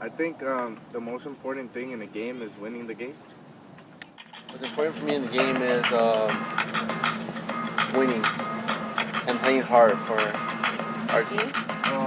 I think the most important thing in a game is winning the game. What's important for me in the game is winning and playing hard for our team.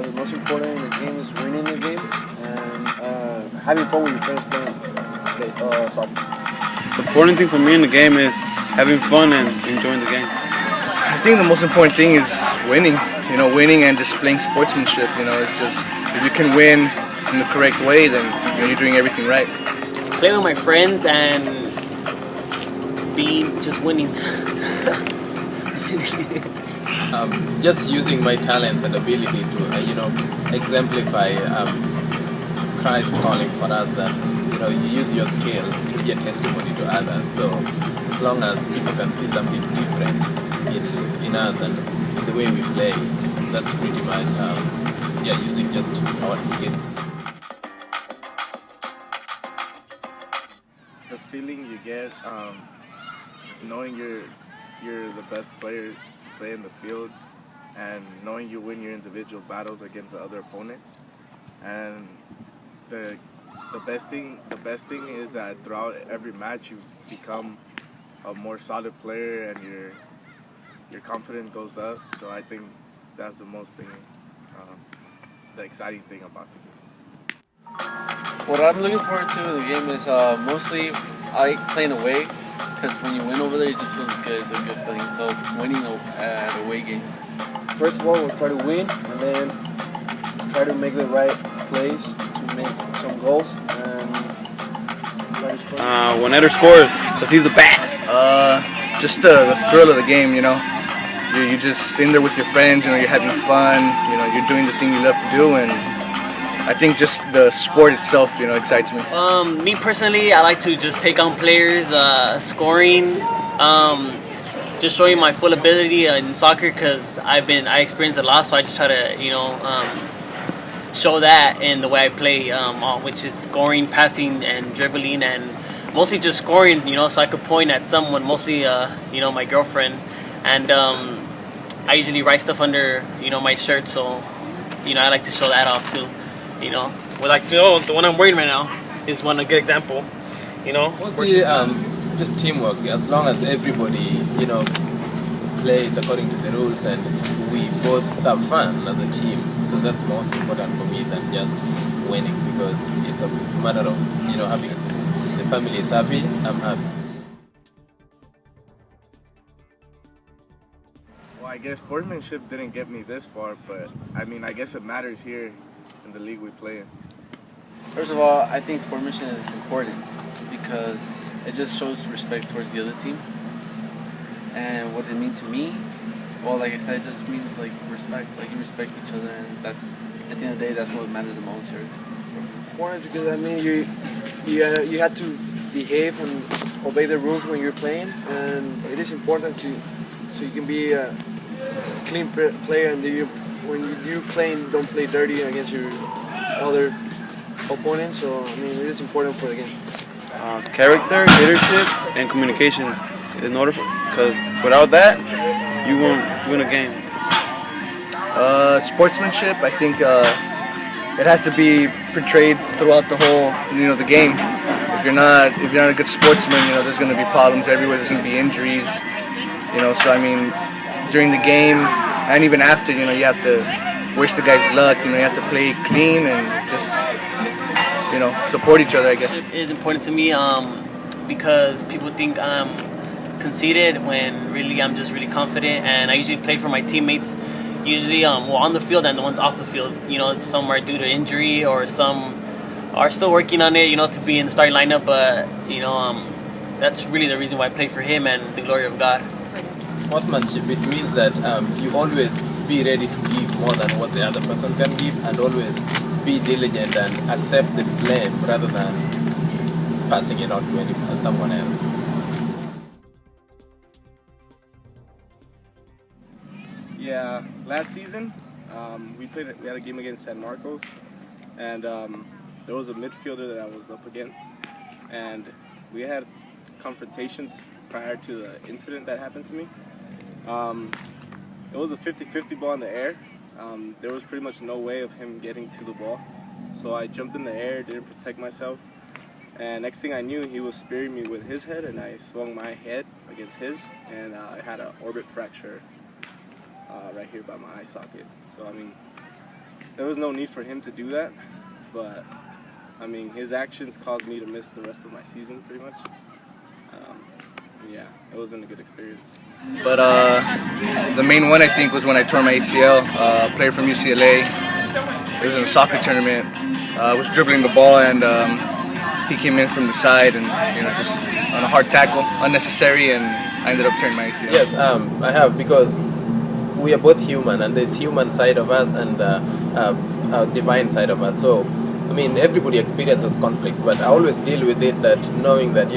The most important in the game is winning the game and having fun with your friends playing soccer. The important thing for me in the game is having fun and enjoying the game. I think the most important thing is winning. Winning and displaying sportsmanship. It's just if you can win in the correct way, then you're doing everything right. Playing with my friends and just winning. Just using my talents and ability to, exemplify Christ calling for us that, you use your skills to be a testimony to others. So as long as people can see something different in us and the way we play, that's pretty much, using just our skills. The feeling you get, knowing you're the best player to play in the field, and knowing you win your individual battles against the other opponents, and the best thing is that throughout every match you become a more solid player and your confidence goes up. So I think that's the most thing, the exciting thing about the game. What I'm looking forward to in the game is mostly I like playing away, because when you win over there, it just feels good. It's a good feeling. So winning at away games. First of all, we'll try to win and then try to make the right plays to make some goals and try to score. When Eder scores, because he's the best. Just the thrill of the game, You just in there with your friends, you're having fun, you're doing the thing you love to do, and I think just the sport itself, excites me. Me personally, I like to just take on players, scoring, just showing my full ability in soccer, because I experienced a lot, so I just try to, show that in the way I play, which is scoring, passing, and dribbling, and mostly just scoring, so I could point at someone, mostly, my girlfriend, and I usually write stuff under, my shirt, so, I like to show that off too. The one I'm wearing right now is a good example. Mostly just teamwork. As long as everybody, plays according to the rules and we both have fun as a team. So that's most important for me than just winning, because it's a matter of, having the family is happy, I'm happy. Well, I guess sportsmanship didn't get me this far, but I guess it matters here in the league we play in. First of all, I think sportsmanship is important because it just shows respect towards the other team. And what does it mean to me? Well, like I said, it just means respect. You respect each other, and that's at the end of the day, that's what matters the most here. It's important because you have to behave and obey the rules when you're playing, and it is important so you can be a clean player, and when you're playing, don't play dirty against your other opponents. So it is important for the game. Character, leadership, and communication is in order, because without that, you won't win a game. Sportsmanship, I think it has to be portrayed throughout the whole, the game. If you're not a good sportsman, there's going to be problems everywhere. There's going to be injuries, So during the game and even after, you have to wish the guys luck. You have to play clean and just, support each other, I guess. It is important to me because people think I'm conceited when really I'm just really confident, and I usually play for my teammates. Usually, on the field and the ones off the field. Some are due to injury or some are still working on it, to be in the starting lineup. But that's really the reason why I play for him and the glory of God. Sportsmanship, it means that you always be ready to give more than what the other person can give, and always be diligent and accept the blame rather than passing it on to someone else. Yeah, last season we had a game against San Marcos, and there was a midfielder that I was up against, and we had confrontations prior to the incident that happened to me. It was a 50-50 ball in the air. There was pretty much no way of him getting to the ball. So I jumped in the air, didn't protect myself, and next thing I knew, he was spearing me with his head, and I swung my head against his, and I had an orbit fracture right here by my eye socket. So I mean, there was no need for him to do that, but I mean, his actions caused me to miss the rest of my season pretty much. Yeah, it wasn't a good experience. But the main one I think was when I tore my ACL. A player from UCLA. It was in a soccer tournament. I was dribbling the ball and he came in from the side and just on a hard tackle, unnecessary, and I ended up tearing my ACL. Yes, I have, because we are both human, and there's human side of us and divine side of us. So I mean, everybody experiences conflicts, but I always deal with it that knowing that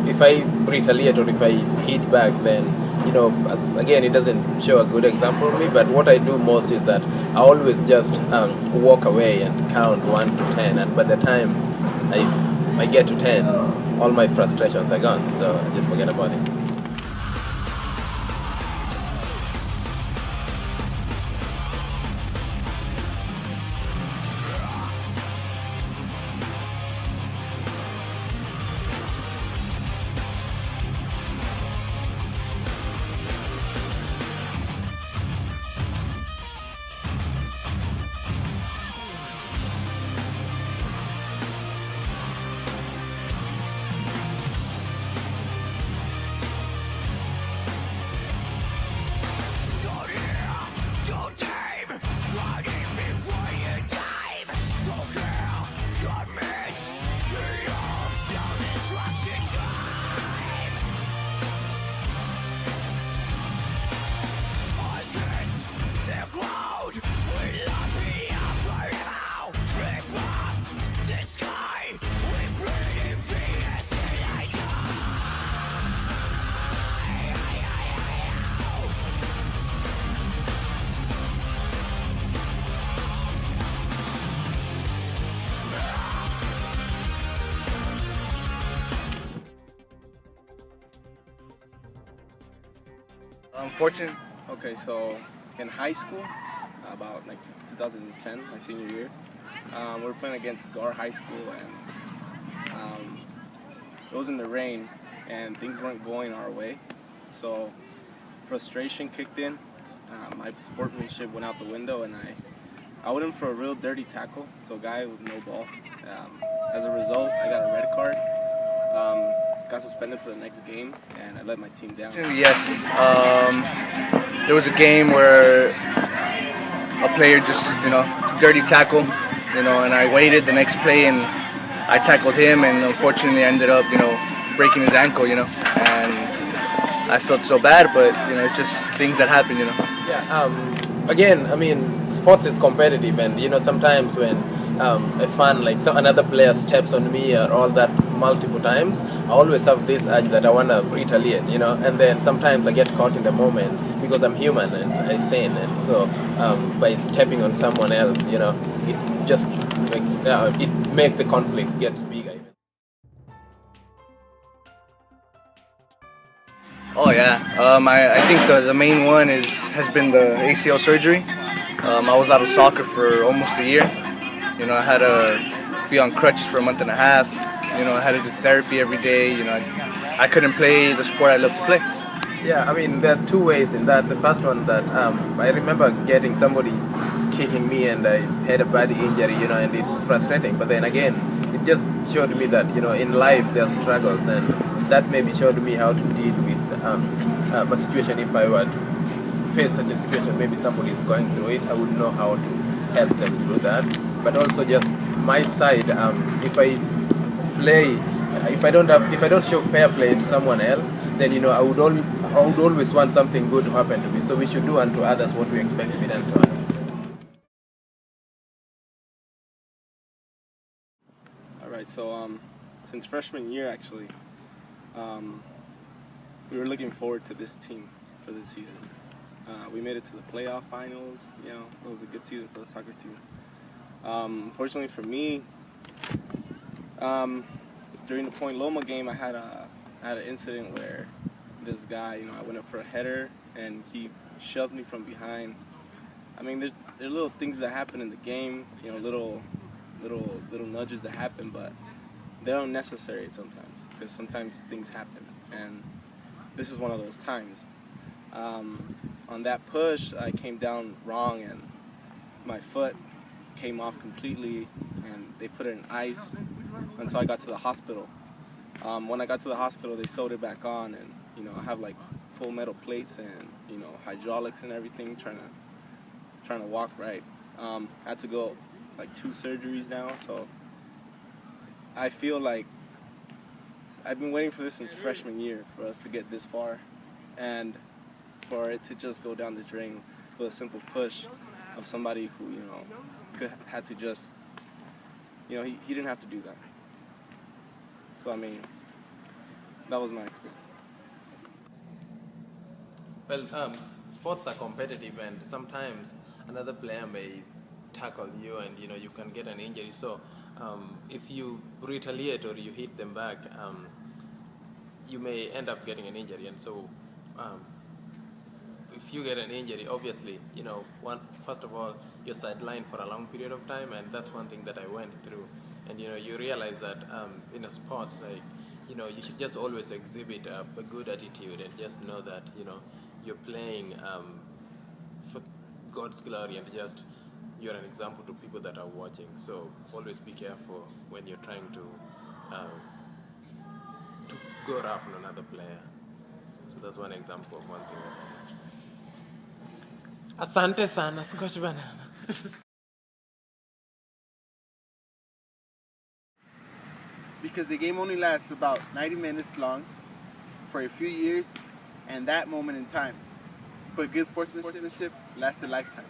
if I retaliate or if I hit back, then again, it doesn't show a good example of me. But what I do most is that I always just walk away and count 1 to 10, and by the time I get to 10, all my frustrations are gone, so I just forget about it. Unfortunate. Okay, so in high school, about like 2010, my senior year, we were playing against Gar High School, and it was in the rain, and things weren't going our way. So frustration kicked in. My sportsmanship went out the window, and I went in for a real dirty tackle, so a guy with no ball. As a result, I got a red card. Got suspended for the next game, and I let my team down. Yes, there was a game where a player just, dirty tackle, and I waited the next play and I tackled him, and unfortunately I ended up, breaking his ankle, and I felt so bad, but, it's just things that happen, Yeah, again, I mean, sports is competitive, and, sometimes when a fan, like another player steps on me or all that multiple times, I always have this urge that I want to retaliate, and then sometimes I get caught in the moment because I'm human and I sin, and so by stepping on someone else, it just makes the conflict gets bigger. Oh yeah, I think the main one has been the ACL surgery. I was out of soccer for almost a year. I had to be on crutches for a month and a half. I had to do therapy every day. I couldn't play the sport I love to play. Yeah, I mean, there are two ways in that. The first one that I remember getting somebody kicking me and I had a bad injury, and it's frustrating. But then again, it just showed me that, in life there are struggles, and that maybe showed me how to deal with a situation. If I were to face such a situation, maybe somebody is going through it, I would know how to help them through that. But also just my side, if I don't show fair play to someone else, then I would always want something good to happen to me. So we should do unto others what we expect to be done to us. All right, so since freshman year, actually, we were looking forward to this team for this season. We made it to the playoff finals. It was a good season for the soccer team. Unfortunately for me, during the Point Loma game, I had an incident where this guy, I went up for a header and he shoved me from behind, I mean, there are little things that happen in the game, you know, little nudges that happen, but they're unnecessary sometimes, because sometimes things happen, and this is one of those times. On that push, I came down wrong, and my foot came off completely, and they put it in ice until I got to the hospital. When I got to the hospital, they sewed it back on, and you know, I have like full metal plates and, you know, hydraulics and everything, trying to walk right. I had to go like 2 surgeries now, so I feel like I've been waiting for this since freshman year for us to get this far, and for it to just go down the drain with a simple push of somebody who, you know, had to just, you know, he didn't have to do that. So I mean, that was my experience. Well, sports are competitive, and sometimes another player may tackle you, and you know you can get an injury. So, if you retaliate or you hit them back, you may end up getting an injury. And so, if you get an injury, obviously, you know, first of all, you're sidelined for a long period of time, and that's one thing that I went through. And you know, you realize that in a sport, like, you know, you should just always exhibit a good attitude, and just know that, you know, you're playing for God's glory, and just you're an example to people that are watching. So always be careful when you're trying to go rough on another player. So that's one example of one thing that Asante sana, Scotch banana. Because the game only lasts about 90 minutes long for a few years and that moment in time. But good sportsmanship lasts a lifetime.